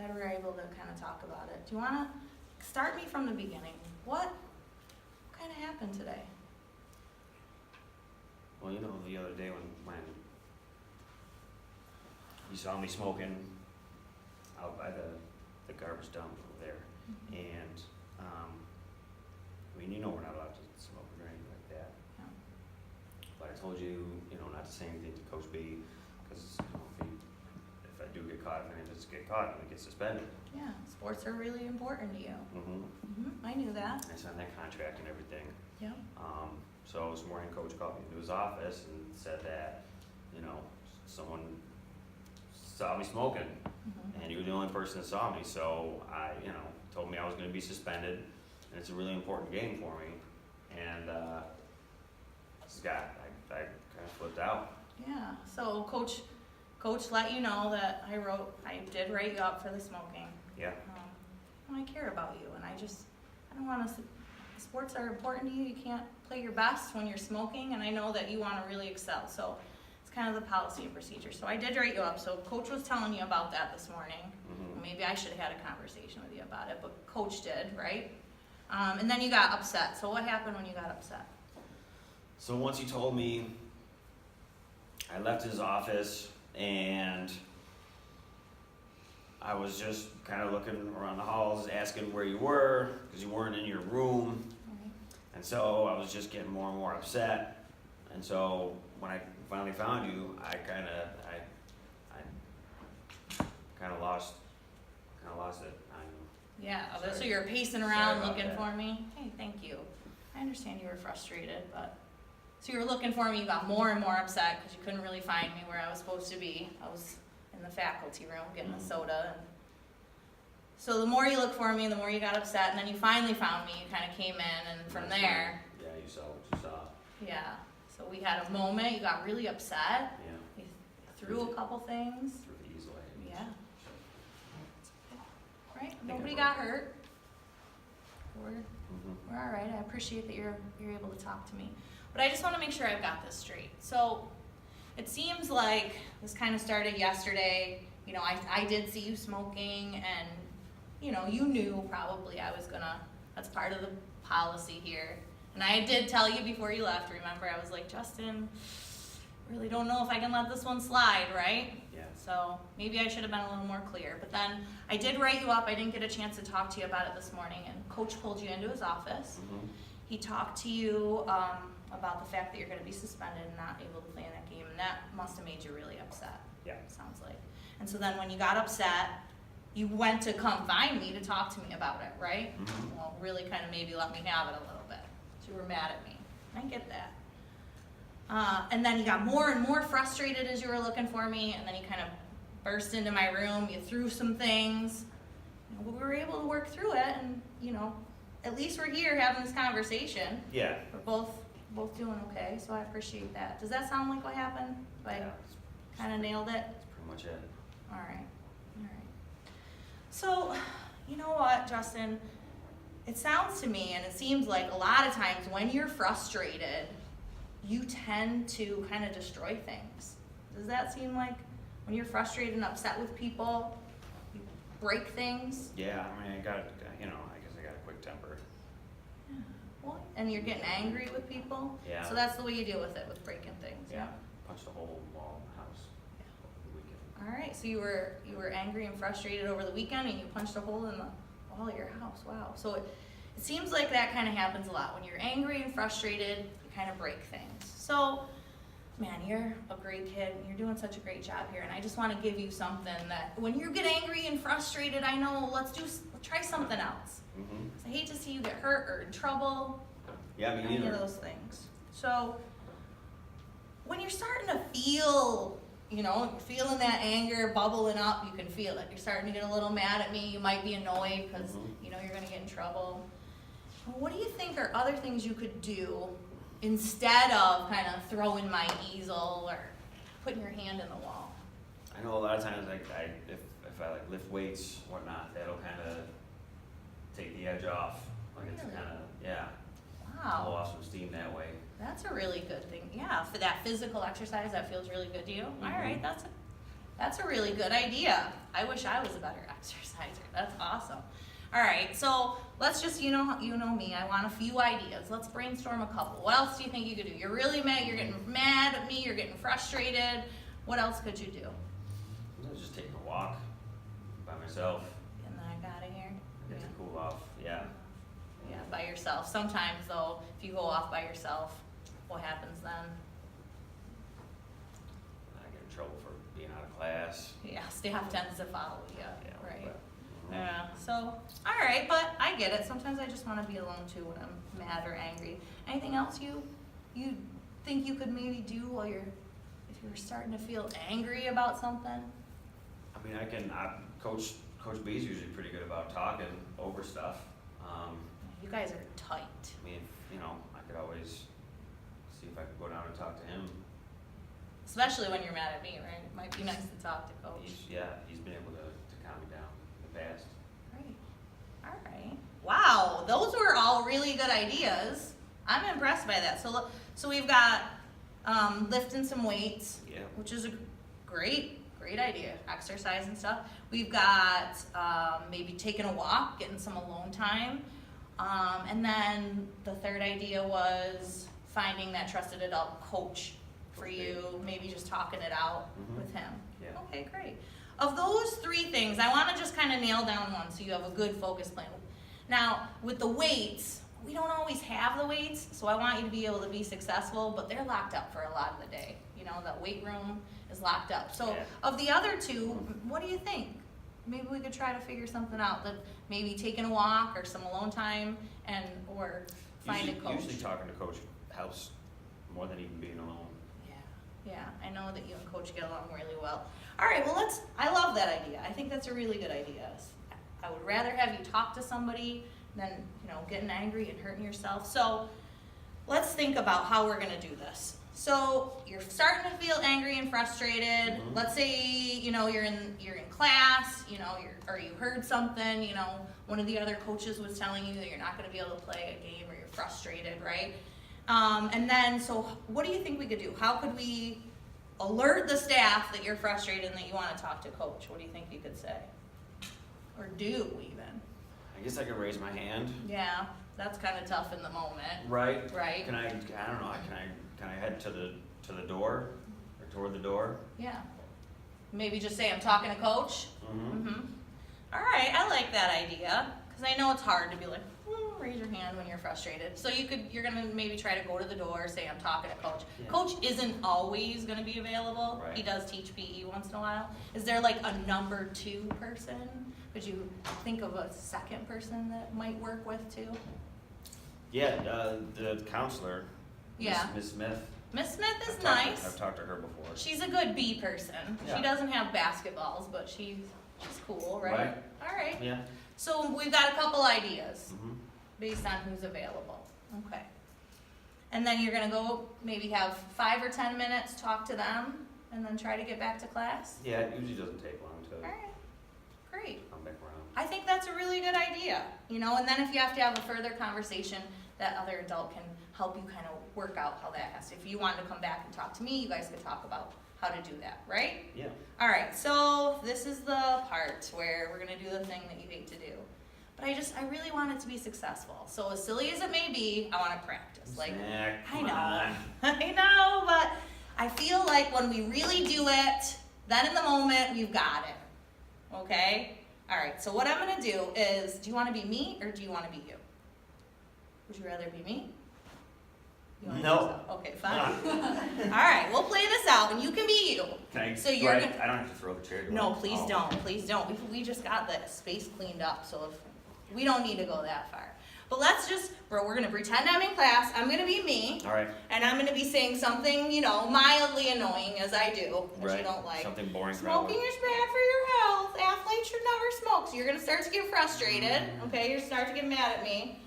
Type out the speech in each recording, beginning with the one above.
glad we're able to kind of talk about it. Do you want to start me from the beginning? What kind of happened today? Well, you know, the other day when you saw me smoking out by the garbage dump over there, and I mean, you know, we're not allowed to smoke or anything like that. No. But I told you, you know, not to say anything to Coach B, because you know, if I do get caught, if I just get caught, I'm gonna get suspended. Yeah, sports are really important to you. Mm-hmm. I knew that. I signed that contract and everything. Yeah. So this morning, Coach called me into his office and said that, you know, someone saw me smoking, and he was the only person that saw me. So I, you know, told me I was going to be suspended, and it's a really important game for me. And this guy, I kind of flipped out. Yeah. So Coach let you know that I did write you up for the smoking. Yeah. And I care about you, and I don't want to. Sports are important to you. You can't play your best when you're smoking, and I know that you want to really excel. So it's kind of the policy and procedure. So I did write you up. So Coach was telling you about that this morning. Maybe I should have had a conversation with you about it, but Coach did, right? And then you got upset. So what happened when you got upset? So once he told me, I left his office, and I was just kind of looking around the halls, asking where you were, because you weren't in your room. And so I was just getting more and more upset. And so when I finally found you, I kind of lost it on you. Yeah, Sorry. so you're pacing Sorry around about looking that. for me. Hey, thank you. I understand you were frustrated, but so you were looking for me. You got more and more upset because you couldn't really find me where I was supposed to be. I was in the faculty room getting a soda, and so the more you looked for me, the more you got upset, and then you finally found me. You kind of came in, and from there, Yeah, you saw what you saw. yeah. So we had a moment. You got really upset. Yeah. You threw a couple things. Through the easel. Yeah. Right? I Nobody broke got hurt. We're all right. I appreciate that you're able to talk to me. But I just want to make sure I've got this straight. So it seems like this kind of started yesterday. You know, I did see you smoking, and, you know, you knew probably I was gonna, that's part of the policy here. And I did tell you before you left, remember, I was like, Justin, really don't know if I can let this one slide, right? Yeah. So maybe I should have been a little more clear. But then I did write you up. I didn't get a chance to talk to you about it this morning. And Coach pulled you into his office. He talked to you about the fact that you're going to be suspended and not able to play in that game. And that must have made you really upset. Yeah. Sounds like. And so then when you got upset, you went to come find me to talk to me about it, right? Well, really kind of maybe let me have it a little bit. So you were mad at me. I get that. And then you got more and more frustrated as you were looking for me, and then you kind of burst into my room. You threw some things. You know, we were able to work through it, and, you know, at least we're here having this conversation. Yeah. We're both doing okay, so I appreciate that. Does that sound like what happened? Like, Yeah. kind of nailed it? That's pretty much it. All right. So, you know what, Justin? It sounds to me, and it seems like a lot of times when you're frustrated, you tend to kind of destroy things. Does that seem like when you're frustrated and upset with people, you break things? Yeah, I mean, I got, you know, I guess I got a quick temper. Yeah. Well, and you're getting angry with people? Yeah. So that's the way you deal with it, with breaking things? Yeah. Punched a hole in the wall in the house over the weekend. All right, so you were angry and frustrated over the weekend, and you punched a hole in the wall of your house. Wow. So it seems like that kind of happens a lot. When you're angry and frustrated, you kind of break things. So, man, you're a great kid. You're doing such a great job here, and I just want to give you something that when you get angry and frustrated, I know, let's try something else. 'Cause I hate to see you get hurt or in trouble. Yeah, me Any neither. of those things. So, when you're starting to feel, you know, you're feeling that anger bubbling up, you can feel it. You're starting to get a little mad at me. You might be annoyed because, you know, you're going to get in trouble. What do you think are other things you could do instead of kind of throwing my easel or putting your hand in the wall? I know a lot of times, like, if I like lift weights, whatnot, that'll kind of take the edge off. Like, it's Really? kind of, yeah, blow Wow, off some steam that way. that's a really good thing. Yeah, for that physical exercise, that feels really good to you. All right, That's a really good idea. I wish I was a better exerciser. That's awesome. All right, so let's just, you know me, I want a few ideas. Let's brainstorm a couple. What else do you think you could do? You're really mad, you're getting mad at me, you're getting frustrated. What else could you do? I was just taking a walk by myself. Getting the heck out of here? Get to cool off, yeah. Yeah, by yourself. Sometimes though, if you go off by yourself, what happens then? I get in trouble for being out of class. Yeah, staff tends to follow you, Yeah, right? but, Yeah, so, all right, but I get it. Sometimes I just want to be alone too when I'm mad or angry. Anything else you think you could maybe do while if you're starting to feel angry about something? I mean, Coach B's usually pretty good about talking over stuff. You guys are tight. I mean, I could always see if I could go down and talk to him. Especially when you're mad at me, right? It might be nice to talk to Coach. He's been able to calm me down in the past. Great. All right. Wow, those were all really good ideas. I'm impressed by that. So we've got lifting some weights, Yeah. which is a great idea. Exercise and stuff. We've got maybe taking a walk, getting some alone time, and then the third idea was finding that trusted adult coach for you. Maybe just talking it out with him. Yeah. Okay, great. Of those three things, I want to just kind of nail down one so you have a good focus plan. Now, with the weights, we don't always have the weights, so I want you to be able to be successful, but they're locked up for a lot of the day. The weight room is locked up. So Yeah. of the other two, what do you think? Maybe we could try to figure something out, that maybe taking a walk or some alone time or find a coach. Usually talking to Coach helps more than even being alone. Yeah, I know that you and Coach get along really well. All right, well, I love that idea. I think that's a really good idea. I would rather have you talk to somebody than, getting angry and hurting yourself. So let's think about how we're gonna do this. So you're starting to feel angry and frustrated. Let's say, you're in class, or you heard something, one of the other coaches was telling you that you're not gonna be able to play a game or you're frustrated, right? And then, so what do you think we could do? How could we alert the staff that you're frustrated and that you want to talk to Coach? What do you think you could say? Or do even? I guess I could raise my hand. Yeah, that's kind of tough in the moment. Right. Right. Can I don't know, can I head to the door or toward the door? Yeah. Maybe just say, I'm talking to Coach. All right, I like that idea. Because I know it's hard to be like, raise your hand when you're frustrated. So you're gonna maybe try to go to the door, say I'm talking to Coach. Yeah. Coach isn't always gonna be available. Right. He does teach PE once in a while. Is there like a number 2 person? Could you think of a second person that might work with too? Yeah, the counselor. Yeah. Miss Smith. Miss Smith is I've nice. talked to her before. She's a good B person. Yeah. She doesn't have basketballs, but she's cool, right? Right. All right. Yeah. So we've got a couple ideas based on who's available. Okay. And then you're gonna go maybe have 5 or 10 minutes, talk to them, and then try to get back to class? Yeah, it usually doesn't take long to All right, great. come back around. I think that's a really good idea, and then if you have to have a further conversation, that other adult can help you kind of work out how that has to. If you wanted to come back and talk to me, you guys could talk about how to do that, right? Yeah. All right, so this is the part where we're gonna do the thing that you hate to do. But I really want it to be successful. So as silly as it may be, I wanna practice. Snack, I come know, on. I know, but I feel like when we really do it, then in the moment, we've got it, okay? All right, so what I'm gonna do is, do you wanna be me or do you wanna be you? Would you rather be me? You wanna No. do so? Okay, fine. All right, we'll play this out and you can be you. Can I, So do you're I gonna- don't have to throw the chair, do I? No, please Oh. don't, please don't. We just got the space cleaned up, so we don't need to go that far. But we're gonna pretend I'm in class, I'm gonna be me, All right. and I'm gonna be saying something, mildly annoying as I do, that Right. you don't like. Something boring. Smoking is bad for your health, athletes should never smoke. So you're gonna start to get frustrated, okay? You're gonna start to get mad at me.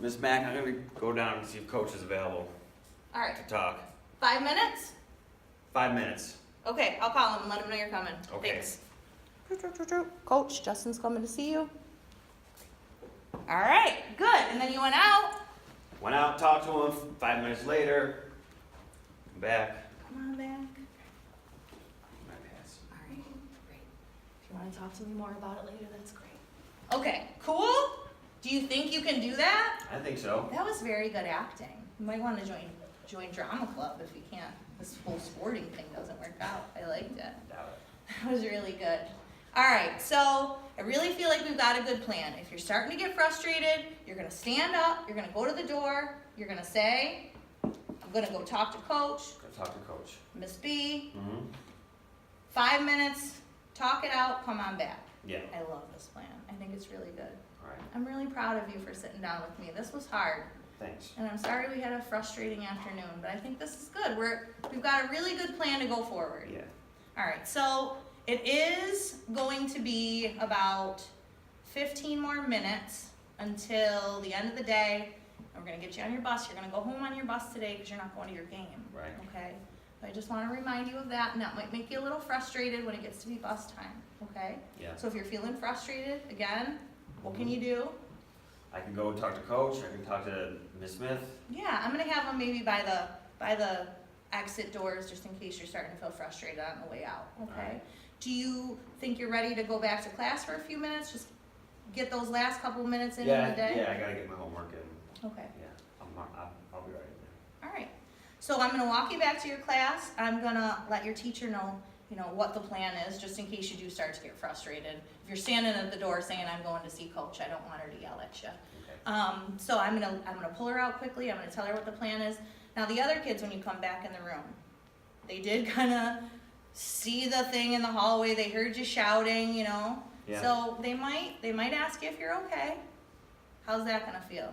Miss Mack, I'm gonna go down and see if Coach is available All right, to talk. 5 minutes? 5 minutes. Okay, I'll call him and let him know you're coming. Okay. Thanks. Coach, Justin's coming to see you. All right, good. And then you went out. Went out, talked to him. 5 minutes later, I'm back. Come on back. you wanna talk to me more about it later, that's great. Okay, cool? Do you think you can do that? I think so. That was very good acting. You might wanna join drama club if you can't, this whole sporting thing doesn't work out. I liked it. Doubt it. That was really good. All right, so I really feel like we've got a good plan. If you're starting to get frustrated, you're gonna stand up, you're gonna go to the door, you're gonna say, I'm gonna go talk to coach, Go talk to coach. Miss B, Mm-hmm. 5 minutes, talk it out, come on back. Yeah. I love this plan. I think it's really good. All right. I'm really proud of you for sitting down with me. This was hard, Thanks. and I'm sorry we had a frustrating afternoon, but I think this is good. We've got a really good plan to go forward. Yeah. All right, so it is going to be about 15 more minutes until the end of the day. And we're gonna get you on your bus. You're gonna go home on your bus today because you're not going to your game. Right. Okay? So I just wanna remind you of that, and that might make you a little frustrated when it gets to be bus time, okay? Yeah. So if you're feeling frustrated, again, what can you do? I can go talk to coach. I can talk to Miss Smith. Yeah, I'm gonna have them maybe by the exit doors, just in case you're starting to feel frustrated on the way out, okay? Alright. Do you think you're ready to go back to class for a few minutes? Just get those last couple minutes in the day? Yeah, I gotta get my homework in. Okay, Yeah, I'll be right in all right. So I'm gonna walk you back to your class. I'm gonna let your teacher know, what the plan is, just in case you do start to get frustrated. If you're standing at the door saying, I'm going to see coach, I don't want her to yell at you. there. Okay. So I'm gonna pull her out quickly. I'm gonna tell her what the plan is. Now the other kids, when you come back in the room, they did kind of see the thing in the hallway. They heard you shouting, Yeah. So they might ask you if you're okay. How's that gonna feel?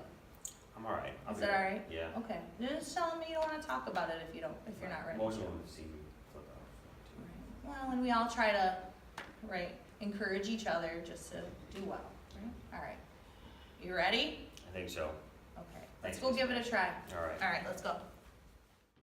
I'm all right. I'll Is be that all right? Yeah. Okay. Just tell me you don't want to talk about it if you're not ready. Most to. of them see me flip out. Right. Well, and we all try to, encourage each other just to do well. Right? All right. You ready? I think so. Okay. Thanks, Let's go Miss give it a try. All right. All right. Let's go.